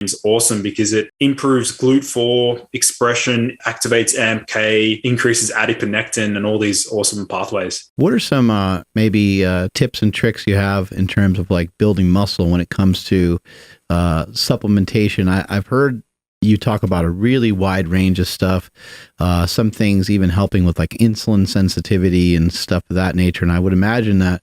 is awesome because it improves GLUT4 expression, activates AMPK, increases adiponectin, and all these awesome pathways. What are some maybe tips and tricks you have in terms of like building muscle when it comes to supplementation? I've heard you talk about a really wide range of stuff, some things even helping with like insulin sensitivity and stuff of that nature. And I would imagine that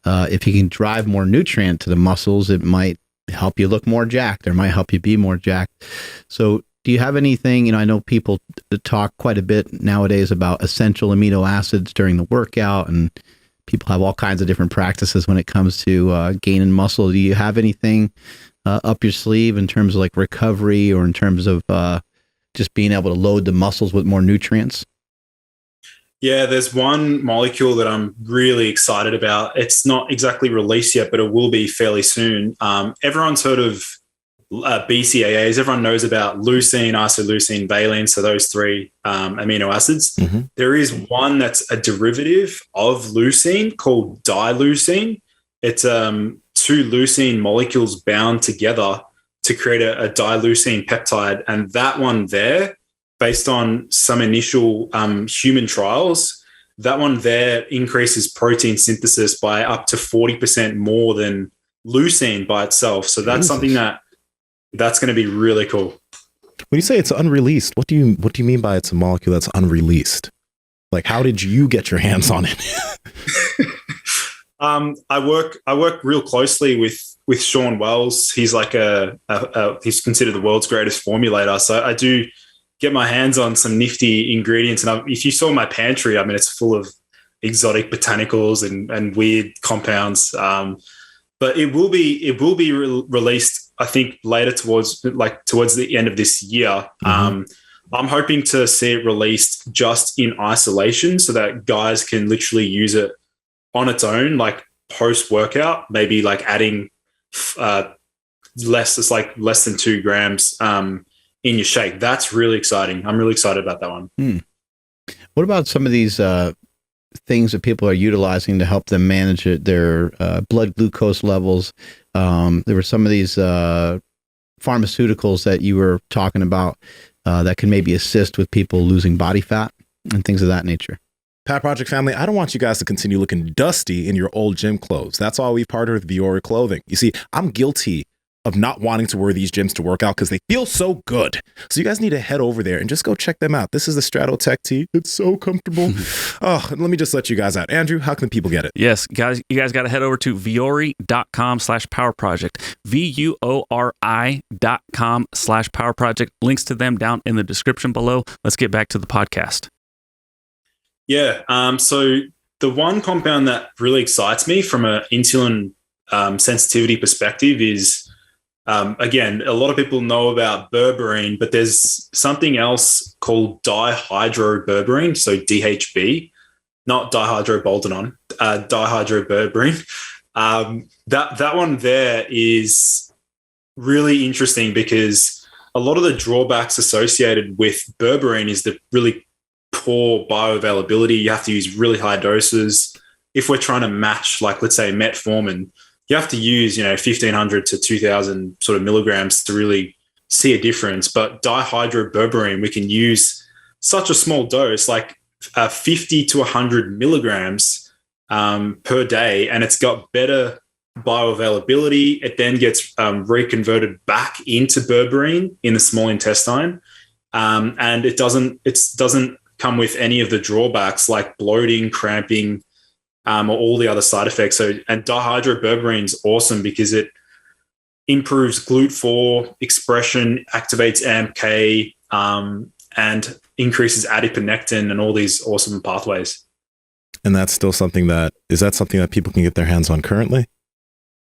if you can drive more nutrient to the muscles, it might help you look more jacked or might help you be more jacked. So do you have anything, I know people talk quite a bit nowadays about essential amino acids during the workout, and people have all kinds of different practices when it comes to gaining muscle. Do you have anything up your sleeve in terms of like recovery or in terms of just being able to load the muscles with more nutrients? Yeah, there's one molecule that I'm really excited about. It's not exactly released yet, but it will be fairly soon. Everyone's heard of BCAAs. Everyone knows about leucine, isoleucine, valine, so those three amino acids. Mm-hmm. There is one that's a derivative of leucine called dileucine. It's two leucine molecules bound together to create a dileucine peptide. And that one there, based on some initial human trials, that one there increases protein synthesis by up to 40% more than leucine by itself. So that's something that's going to be really cool. When you say it's unreleased, what do you mean by it's a molecule that's unreleased? Like, how did you get your hands on it? I work real closely with Sean Wells. He's like he's considered the world's greatest formulator. So I do get my hands on some nifty ingredients. And if you saw my pantry, I mean, it's full of exotic botanicals and weird compounds. But it will be released, I think, later towards the end of this year. Mm-hmm. I'm hoping to see it released just in isolation so that guys can literally use it on its own, like post-workout, maybe like adding less than 2 grams in your shake. That's really exciting. I'm really excited about that one. What about some of these things that people are utilizing to help them manage their blood glucose levels? There were some of these pharmaceuticals that you were talking about that can maybe assist with people losing body fat and things of that nature. Pat Project family, I don't want you guys to continue looking dusty in your old gym clothes. That's why we've partnered with Viore Clothing. You see, I'm guilty of not wanting to wear these gyms to work out because they feel so good. So you guys need to head over there and just go check them out. This is the Stratotech tee. It's so comfortable. Let me just let you guys out. Andrew, how can people get it? Yes, guys, you guys got to head over to viori.com/powerproject. VUORI.com/powerproject. Links to them down in the description below. Let's get back to the podcast. Yeah. So the one compound that really excites me from an insulin sensitivity perspective is, again, a lot of people know about berberine, but there's something else called dihydroberberine, so DHB, not dihydroboldenone, dihydroberberine. That one there is really interesting because a lot of the drawbacks associated with berberine is the really poor bioavailability. You have to use really high doses. If we're trying to match, like, let's say metformin, you have to use, 1,500 to 2,000 sort of milligrams to really see a difference. But dihydroberberine, we can use such a small dose, like 50 to 100 milligrams per day, and it's got better bioavailability. It then gets reconverted back into berberine in the small intestine, and it doesn't come with any of the drawbacks like bloating, cramping, or all the other side effects. And dihydroberberine is awesome because it improves GLUT4 expression, activates AMPK, and increases adiponectin and all these awesome pathways. And that's still something that people can get their hands on currently?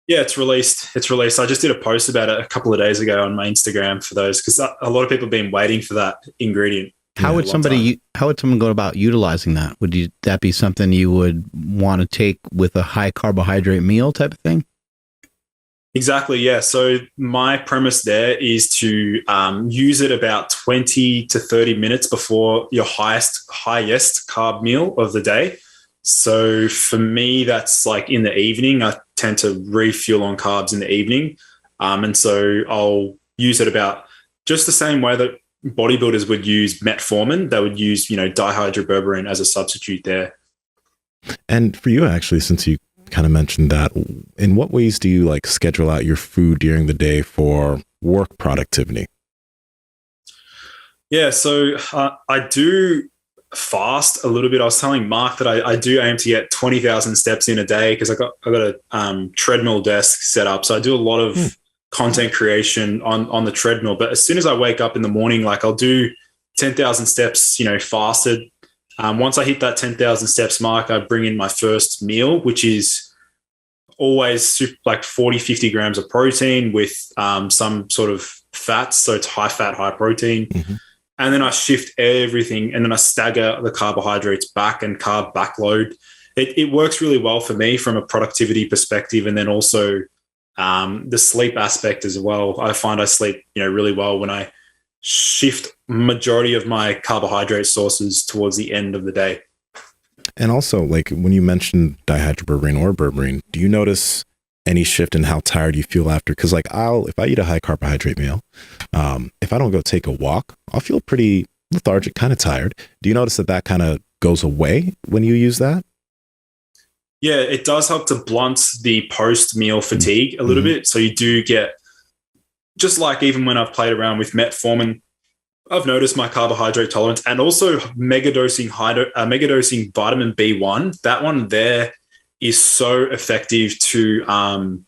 Yeah, it's released. I just did a post about it a couple of days ago on my Instagram for those, because a lot of people have been waiting for that ingredient. How would someone go about utilizing that? Would that be something you would want to take with a high carbohydrate meal type of thing? Exactly, yeah. So my premise there is to use it about 20 to 30 minutes before your highest carb meal of the day. So for me, that's like in the evening. I tend to refuel on carbs in the evening. And so I'll use it about just the same way that bodybuilders would use metformin. They would use, dihydroberberine as a substitute there. And for you, actually, since you kind of mentioned that, in what ways do you like schedule out your food during the day for work productivity? Yeah, so I do fast a little bit. I was telling Mark that I do aim to get 20,000 steps in a day because I got a treadmill desk set up. So I do a lot of content creation on the treadmill. But as soon as I wake up in the morning, like I'll do 10,000 steps, fasted. Once I hit that 10,000 steps mark, I bring in my first meal, which is always like 40, 50 grams of protein with some sort of fats. So it's high fat, high protein. Mm-hmm. And then I shift everything and then I stagger the carbohydrates back and carb backload. It works really well for me from a productivity perspective. And then also the sleep aspect as well. I find I sleep, really well when I shift majority of my carbohydrate sources towards the end of the day. And also, like when you mentioned dihydroberberine or berberine, do you notice any shift in how tired you feel after? Because like if I eat a high carbohydrate meal, if I don't go take a walk, I'll feel pretty lethargic, kind of tired. Do you notice that kind of goes away when you use that? Yeah, it does help to blunt the post-meal fatigue a little bit. So you do get, just like even when I've played around with metformin, I've noticed my carbohydrate tolerance and also megadosing vitamin B1. That one there is so effective to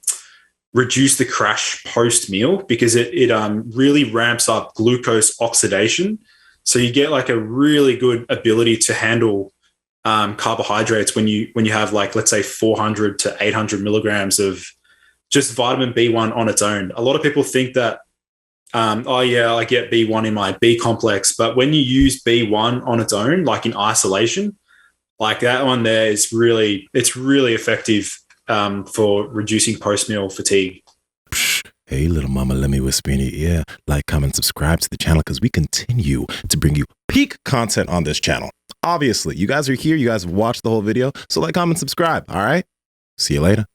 reduce the crash post-meal because it really ramps up glucose oxidation. So you get like a really good ability to handle carbohydrates when you have like, let's say 400 to 800 milligrams of just vitamin B1 on its own. A lot of people think that, I get B1 in my B complex, but when you use B1 on its own, like in isolation, like that one there is really effective for reducing post-meal fatigue. Hey, little mama, let me whisper in your ear. Like, comment, subscribe to the channel because we continue to bring you peak content on this channel. Obviously, you guys are here. You guys have watched the whole video. So like, comment, subscribe. All right. See you later.